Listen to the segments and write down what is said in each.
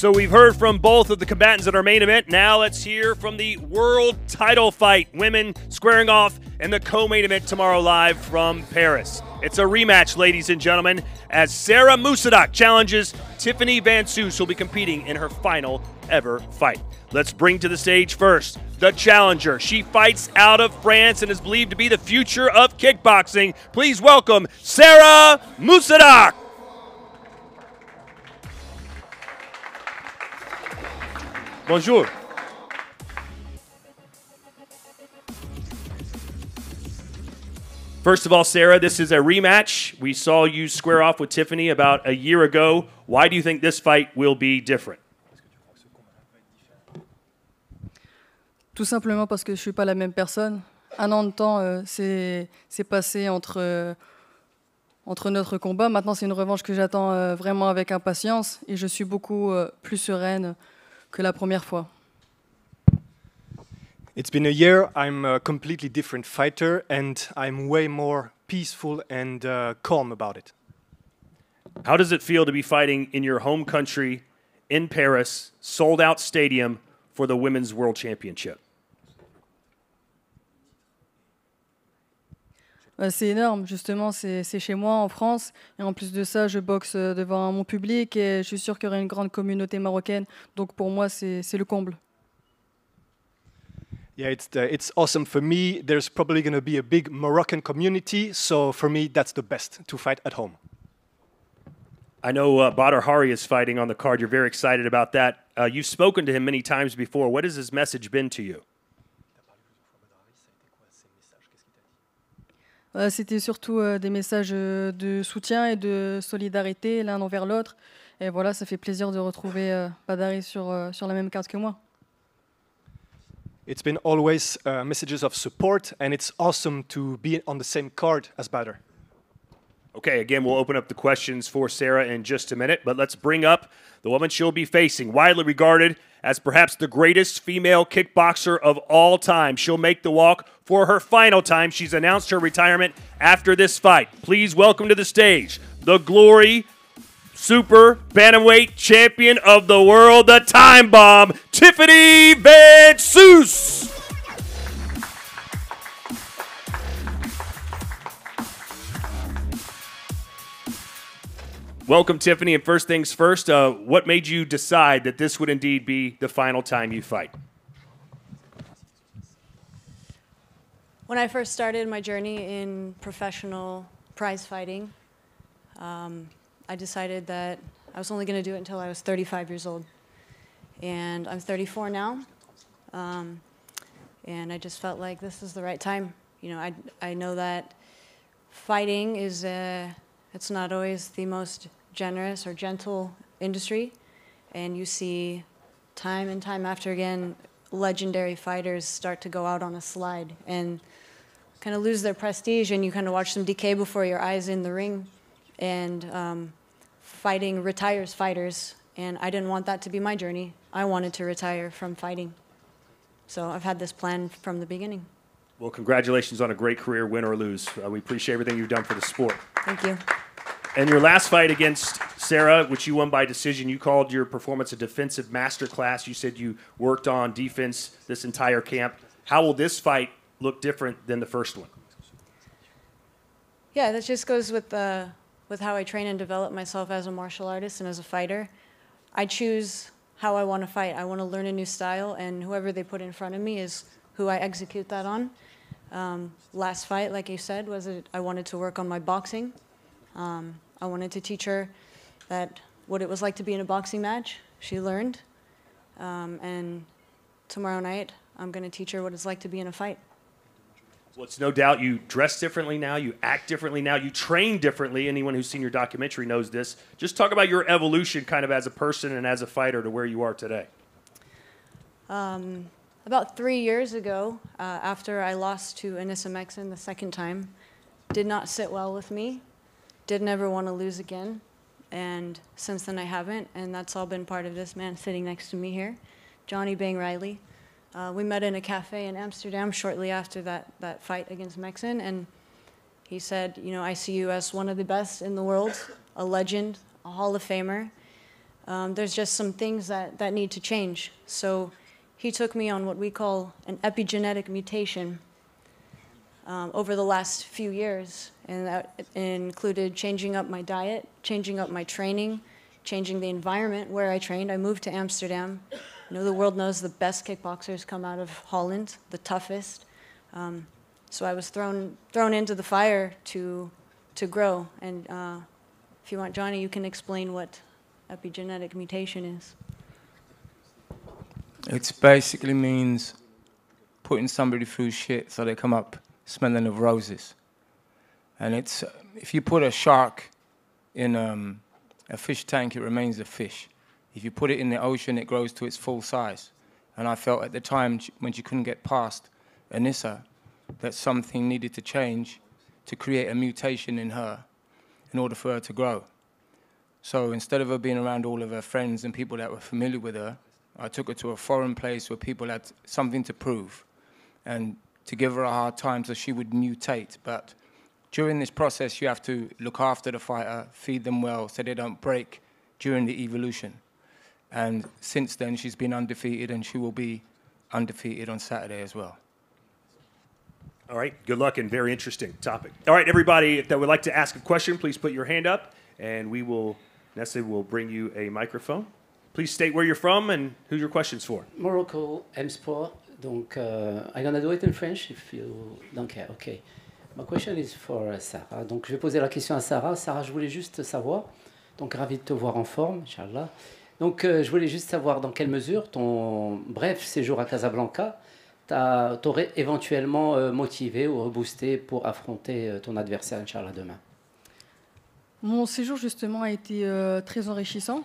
So we've heard from both of the combatants at our main event. Now let's hear from the world title fight. Women squaring off in the co-main event tomorrow live from Paris. It's a rematch, ladies and gentlemen, as Sarah Moussaddak challenges Tiffany Van Soest, who'll be competing in her final ever fight. Let's bring to the stage first the challenger. She fights out of France and is believed to be the future of kickboxing. Please welcome Sarah Moussaddak. Bonjour. First of all, Sarah, this is a rematch. We saw you square off with Tiffany about a year ago. Why do you think this fight will be different? Tout simplement parce que je suis pas la même personne. Un an de temps s'est passé entre notre combat. Maintenant, c'est une revanche que j'attends vraiment avec impatience et je suis beaucoup plus sereine que la première fois. It's been a year. I'm a completely different fighter and I'm way more peaceful and calm about it. How does it feel to be fighting in your home country, in Paris, sold-out stadium for the Women's World Championship? C'est énorme, justement, c'est chez moi en France. Et en plus de ça, je boxe devant mon public et je suis sûr qu'il y aura une grande communauté marocaine. Donc pour moi, c'est le comble. Yeah, it's awesome for me. There's probably going to be a big Moroccan community. So for me, that's the best, to fight at home. I know Badr Hari is fighting on the card. You're very excited about that. You've spoken to him many times before. What has his message been to you? C'était surtout des messages de soutien et de solidarité l'un envers l'autre. Et voilà, ça fait plaisir de retrouver Badr sur la même carte que moi. It's been always messages of support, and it's awesome to be on the same card as Badr. Okay, again, we'll open up the questions for Sarah in just a minute, but let's bring up the woman she'll be facing, widely regarded as perhaps the greatest female kickboxer of all time. She'll make the walk for her final time. She's announced her retirement after this fight. Please welcome to the stage the Glory Super Bantamweight Champion of the World, the Time Bomb, Tiffany Van Soest. Welcome, Tiffany, and first things first, what made you decide that this would indeed be the final time you fight? When I first started my journey in professional prize fighting, I decided that I was only going to do it until I was 35 years old. And I'm 34 now, and I just felt like this is the right time. You know, I know that fighting is, it's not always the most generous or gentle industry, and you see time and time after again legendary fighters start to go out on a slide and kind of lose their prestige, and you kind of watch them decay before your eyes in the ring, and fighting retires fighters, and I didn't want that to be my journey. I wanted to retire from fighting, so I've had this plan from the beginning. Well, congratulations on a great career, win or lose. We appreciate everything you've done for the sport. Thank you. And your last fight against Sarah, which you won by decision, you called your performance a defensive masterclass. You said you worked on defense this entire camp. How will this fight look different than the first one? Yeah, that just goes with how I train and develop myself as a martial artist and as a fighter. I choose how I want to fight. I want to learn a new style, and whoever they put in front of me is who I execute that on. Last fight, like you said, I wanted to work on my boxing. I wanted to teach her what it was like to be in a boxing match. She learned. And tomorrow night, I'm going to teach her what it's like to be in a fight. Well, it's no doubt you dress differently now, you act differently now, you train differently. Anyone who's seen your documentary knows this. Just talk about your evolution kind of as a person and as a fighter to where you are today. About 3 years ago, after I lost to Anissa Mexen the second time, did not sit well with me, did never want to lose again, and since then I haven't, and that's all been part of this man sitting next to me here, Johnny Bang Riley. We met in a cafe in Amsterdam shortly after that fight against Mexen, and he said, you know, I see you as one of the best in the world, a legend, a Hall of Famer, there's just some things that need to change. So he took me on what we call an epigenetic mutation over the last few years, and that included changing up my diet, changing up my training, changing the environment where I trained. I moved to Amsterdam. You know, the world knows the best kickboxers come out of Holland, the toughest. So I was thrown into the fire to grow. And if you want, Johnny, you can explain what epigenetic mutation is. It basically means putting somebody through shit so they come up smelling of roses. And it's if you put a shark in a fish tank, it remains a fish. If you put it in the ocean, it grows to its full size. And I felt at the time when she couldn't get past Anissa that something needed to change to create a mutation in her in order for her to grow. So instead of her being around all of her friends and people that were familiar with her, I took her to a foreign place where people had something to prove and to give her a hard time so she would mutate. But during this process, you have to look after the fighter, feed them well so they don't break during the evolution. And since then, she's been undefeated, and she will be undefeated on Saturday as well. All right, good luck and very interesting topic. All right, everybody that would like to ask a question, please put your hand up, and Nestle will bring you a microphone. Please state where you're from and who your question's for. Morocco, M-Sport. Donc, I'm gonna do it in French if you don't care. Okay. My question is for Sarah. Donc, je vais poser la question à Sarah. Sarah, je voulais juste savoir. Donc, ravi de te voir en forme, Inch'Allah. Donc, je voulais juste savoir dans quelle mesure ton bref séjour à Casablanca t'aurait éventuellement motivé ou reboosté pour affronter ton adversaire, Inch'Allah, demain. Mon séjour, justement, a été très enrichissant.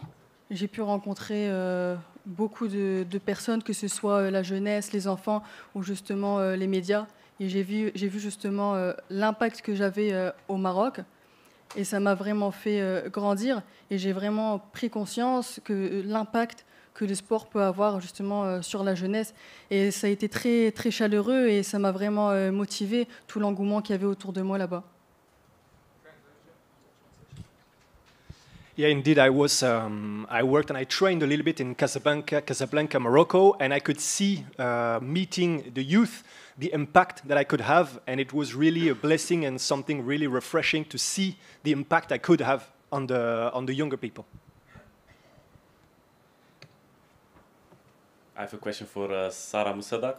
J'ai pu rencontrer beaucoup de personnes, que ce soit la jeunesse, les enfants ou justement les médias. Et j'ai vu justement l'impact que j'avais au Maroc. Et ça m'a vraiment fait grandir. Et j'ai vraiment pris conscience que l'impact que le sport peut avoir justement sur la jeunesse. Et ça a été très, très chaleureux et ça m'a vraiment motivé, tout l'engouement qu'il y avait autour de moi là-bas. Yeah, indeed, I worked and I trained a little bit in Casablanca, Morocco, and I could see meeting the youth, the impact that I could have, and it was really a blessing and something really refreshing to see the impact I could have on the younger people. I have a question for Sarah Moussaddak.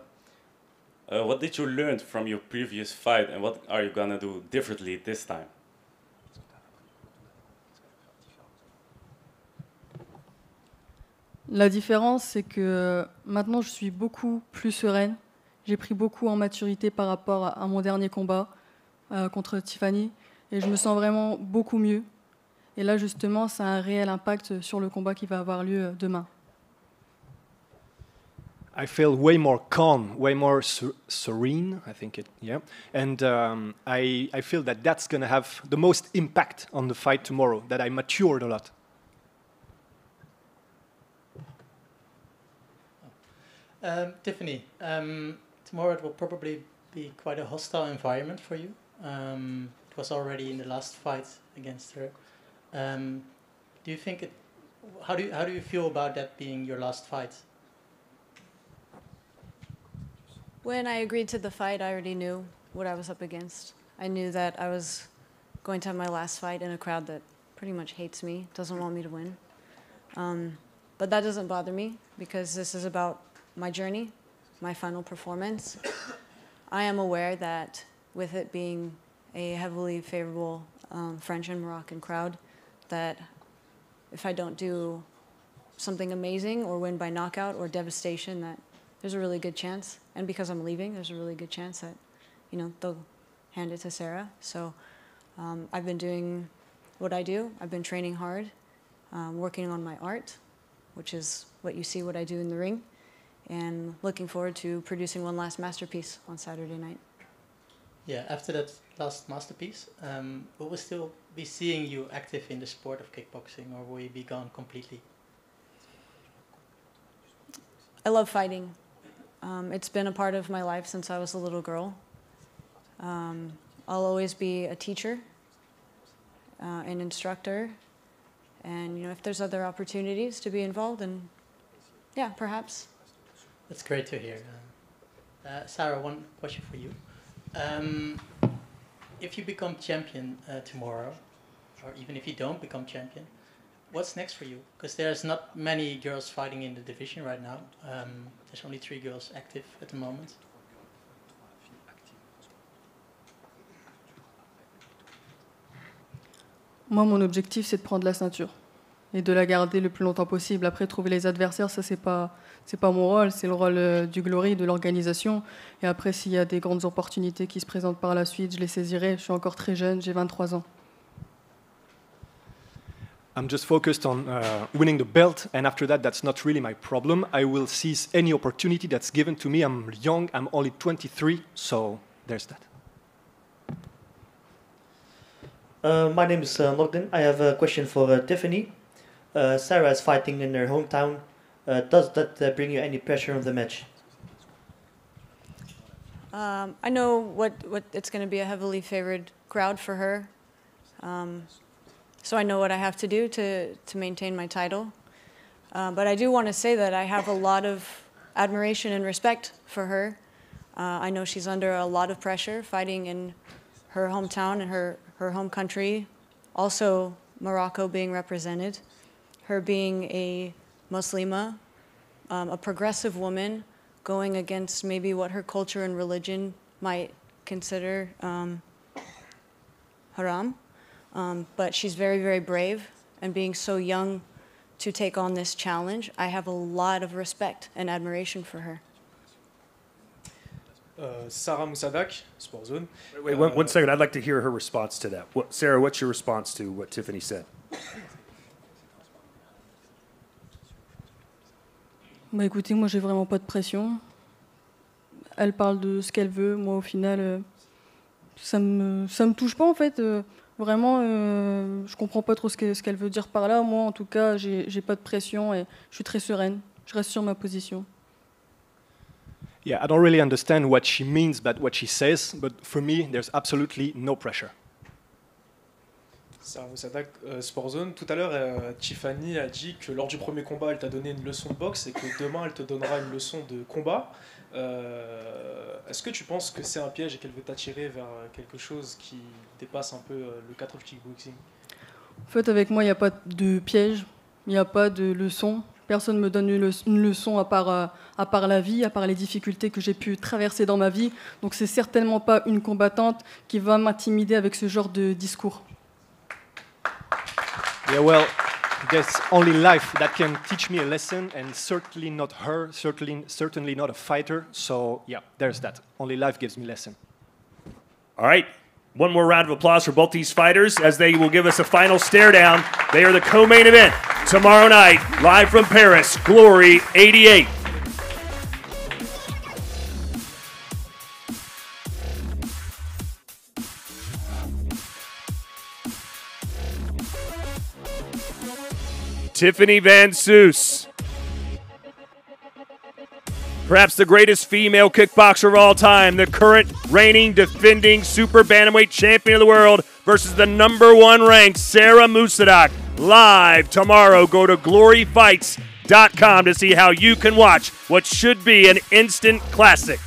What did you learn from your previous fight, and what are you gonna do differently this time? La différence, c'est que maintenant, je suis beaucoup plus sereine. J'ai pris beaucoup en maturité par rapport à mon dernier combat contre Tiffany. Et je me sens vraiment beaucoup mieux. Et là, justement, ça a un réel impact sur le combat qui va avoir lieu demain. I feel way more calm, way more serene, I think it, yeah. And I feel that that's going to have the most impact on the fight tomorrow, that I matured a lot. Tiffany, tomorrow it will probably be quite a hostile environment for you. It was already in the last fight against her. Do you think how do you feel about that being your last fight? When I agreed to the fight, I already knew what I was up against. I knew that I was going to have my last fight in a crowd that pretty much hates me, doesn't want me to win. But that doesn't bother me because this is about my journey, my final performance. I am aware that with it being a heavily favorable French and Moroccan crowd, that if I don't do something amazing or win by knockout or devastation, that there's a really good chance, and because I'm leaving, there's a really good chance that, you know, they'll hand it to Sarah. So I've been doing what I do. I've been training hard, working on my art, which is what you see what I do in the ring, and looking forward to producing one last masterpiece on Saturday night. Yeah, after that last masterpiece, will we still be seeing you active in the sport of kickboxing, or will you be gone completely? I love fighting. It's been a part of my life since I was a little girl. I'll always be a teacher, an instructor, And if there's other opportunities to be involved, and yeah, perhaps. That's great to hear. Sarah, one question for you. If you become champion tomorrow, or even if you don't become champion, what's next for you? Because there's not many girls fighting in the division right now. There's only 3 girls active at the moment. Moi, mon objectif, c'est de prendre la ceinture et de la garder le plus longtemps possible. Après, trouver les adversaires, ça, c'est pas mon rôle, c'est le rôle du Glory, de l'organisation. Et après, s'il y a des grandes opportunités qui se présentent par la suite, je les saisirai. Je suis encore très jeune, j'ai 23 ans. I'm just focused on winning the belt, and after that, that's not really my problem. I will seize any opportunity that's given to me. I'm young, I'm only 23, so there's that. My name is Nogden. I have a question for Tiffany. Sarah is fighting in her hometown. Does that bring you any pressure on the match? I know what it's going to be a heavily favored crowd for her. So I know what I have to do to maintain my title. But I do want to say that I have a lot of admiration and respect for her. I know she's under a lot of pressure fighting in her hometown and her home country, also Morocco being represented, her being a Muslima, a progressive woman going against maybe what her culture and religion might consider haram. But she's very, very brave, and being so young to take on this challenge, I have a lot of respect and admiration for her. Sarah Moussaddak, Sport Zone. Wait, one second. I'd like to hear her response to that. Sarah, what's your response to what Tiffany said? Bah écoutez, moi j'ai vraiment pas de pression. Elle parle de ce qu'elle veut. Moi au final, ça me touche pas en fait. Vraiment, je comprends pas trop ce qu'elle veut dire par là. Moi en tout cas, j'ai pas de pression et je suis très sereine. Je reste sur ma position. Yeah, I don't really understand what she means by what she says, but for me, there's absolutely no pressure. Sarah Moussaddak, Sport Zone. Tout à l'heure, Tiffany a dit que lors du premier combat, elle t'a donné une leçon de boxe et que demain, elle te donnera une leçon de combat. Est-ce que tu penses que c'est un piège et qu'elle veut t'attirer vers quelque chose qui dépasse un peu le cadre du kickboxing? En fait, avec moi, il n'y a pas de piège, il n'y a pas de leçon. Personne ne me donne une leçon à part la vie, à part les difficultés que j'ai pu traverser dans ma vie. Donc c'est certainement pas une combattante qui va m'intimider avec ce genre de discours. Yeah, well, there's only life that can teach me a lesson, and certainly not her, certainly not a fighter. So yeah, there's that. Only life gives me lesson. All right. One more round of applause for both these fighters as they will give us a final stare down. They are the co-main event tomorrow night, live from Paris, Glory 88. Tiffany Van Soest, perhaps the greatest female kickboxer of all time, the current reigning, defending super bantamweight champion of the world versus the #1 ranked Sarah Moussaddak. Live tomorrow. Go to gloryfights.com to see how you can watch what should be an instant classic.